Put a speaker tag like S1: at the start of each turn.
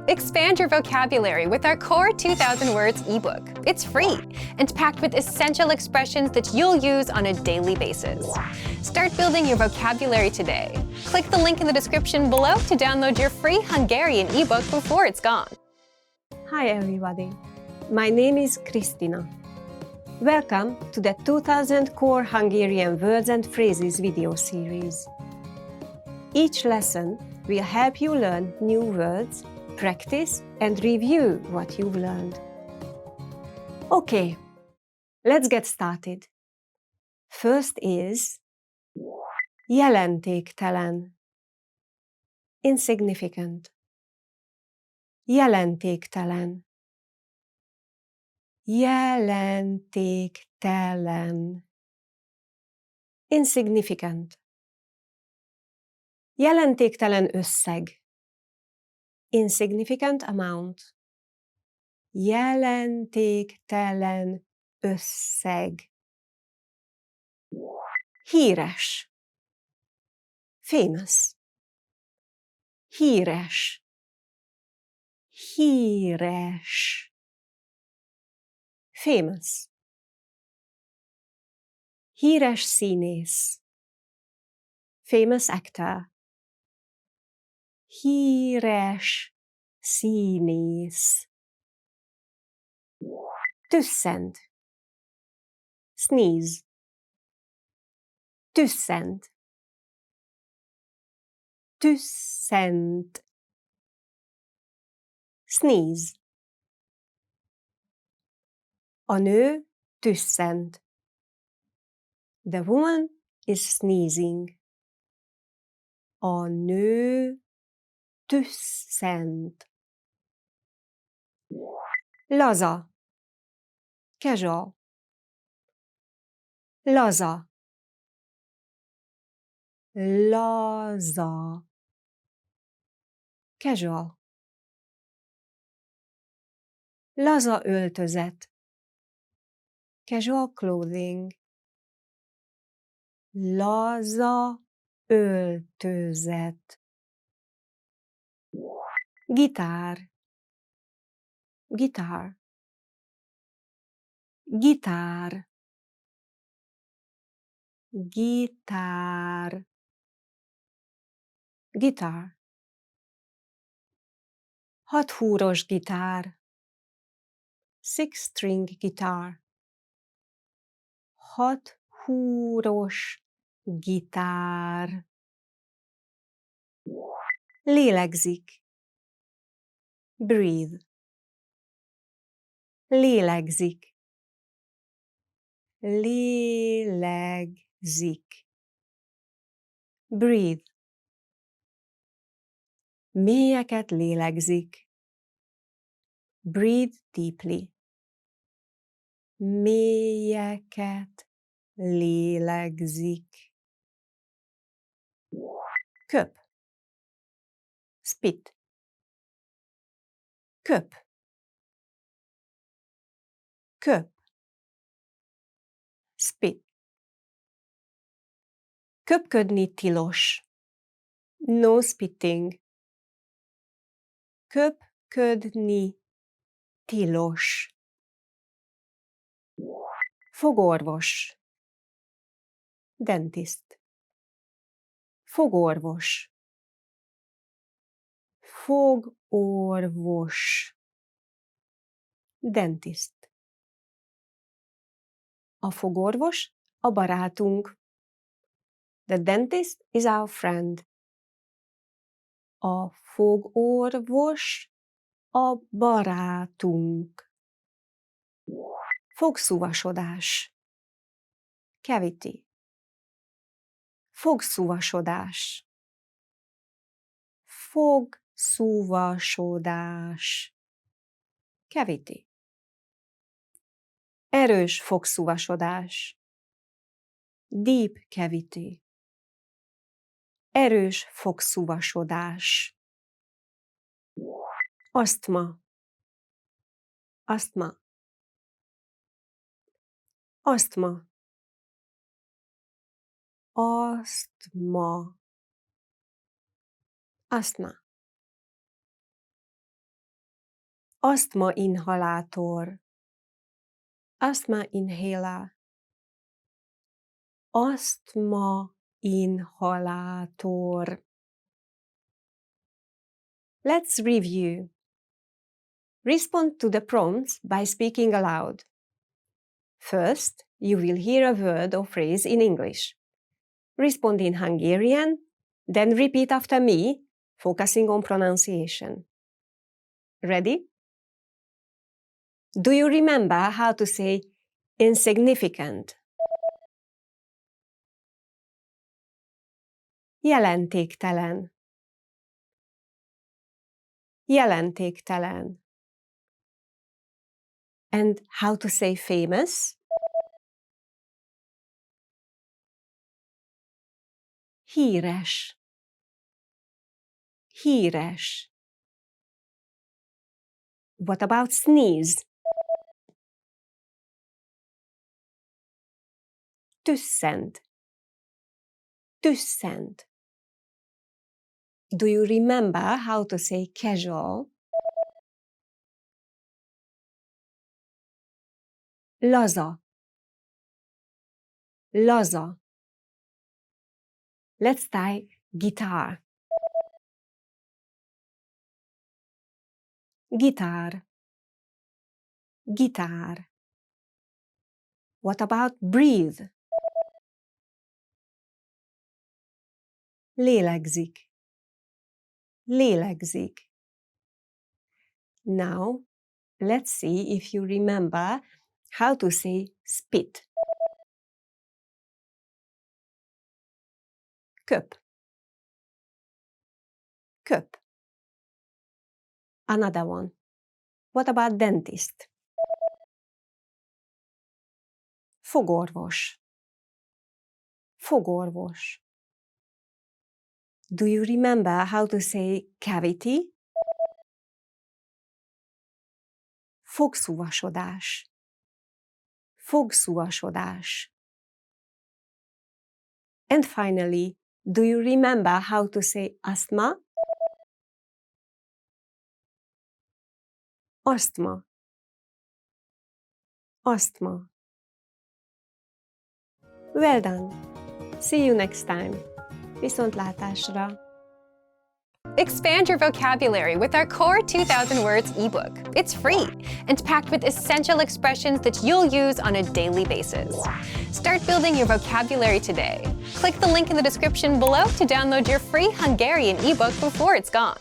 S1: Expand your vocabulary with our Core 2000 Words ebook. It's free and packed with essential expressions that you'll use on a daily basis. Start building your vocabulary today. Click the link in the description below to download your free Hungarian ebook before it's gone.
S2: Hi everybody, my name is Kristina. Welcome to the 2000 Core Hungarian Words and Phrases video series. Each lesson will help you learn new words, practice and review what you've learned. Okay, let's get started. First is jelentéktelen, insignificant. Jelentéktelen. Jelentéktelen. Insignificant. Jelentéktelen összeg. Insignificant amount. Jelentéktelen összeg. Híres. Famous. Híres. Híres. Famous. Híres színész. Famous actor. Híres színész. Tüsszent. Sneeze. Tüsszent. Tüsszent. Sneeze. A nő tüsszent. The woman is sneezing. A nő tüsszent. Laza. Casual. Laza. Laza. Casual. Laza öltözet. Casual clothing. Laza öltözet. Gitár. Guitar. Gitár. Gitár. Guitar. Hathúros gitár. Six-string guitar. Hathúros gitár. Lélegzik. Breathe. Lélegzik. Lélegzik. Breathe. Mélyeket lélegzik. Breathe deeply. Mélyeket lélegzik. Köp. Spit. Köp. Köp. Spit. Köpködni tilos. No spitting. Köpködni tilos. Fogorvos. Dentist. Fogorvos. Fogorvos. Dentist. A fogorvos a barátunk. The dentist is our friend. A fogorvos a barátunk. Fogszúvasodás. Cavity. Fogszúvasodás. Fogszúvasodás. Cavity. Erős fogszúvasodás. Deep cavity. Erős fogszúvasodás. Asztma. Asztma. Asztma. Asztma. Asztma. Asztma inhalátor. Asthma inhaler. Asztma inhalátor. Let's review. Respond to the prompts by speaking aloud. First, you will hear a word or phrase in English. Respond in Hungarian, then repeat after me, focusing on pronunciation. Ready? Do you remember how to say insignificant? Jelentéktelen. Jelentéktelen. And how to say famous? Híres. Híres. What about sneeze? Tüsszent. Tüsszent. Do you remember how to say casual? Laza. Laza. Let's try guitar. Gitár. Gitár. What about breathe? Lélegzik. Lélegzik. Now, let's see if you remember how to say spit. Köp. Köp. Another one. What about dentist? Fogorvos. Fogorvos. Do you remember how to say cavity? Fogszúvasodás. Fogszúvasodás. And finally, do you remember how to say asthma? Asthma. Asthma. Well done. See you next time. Viszontlátásra.
S1: Expand your vocabulary with our Core 2000 Words ebook. It's free and packed with essential expressions that you'll use on a daily basis. Start building your vocabulary today. Click the link in the description below to download your free Hungarian ebook before it's gone.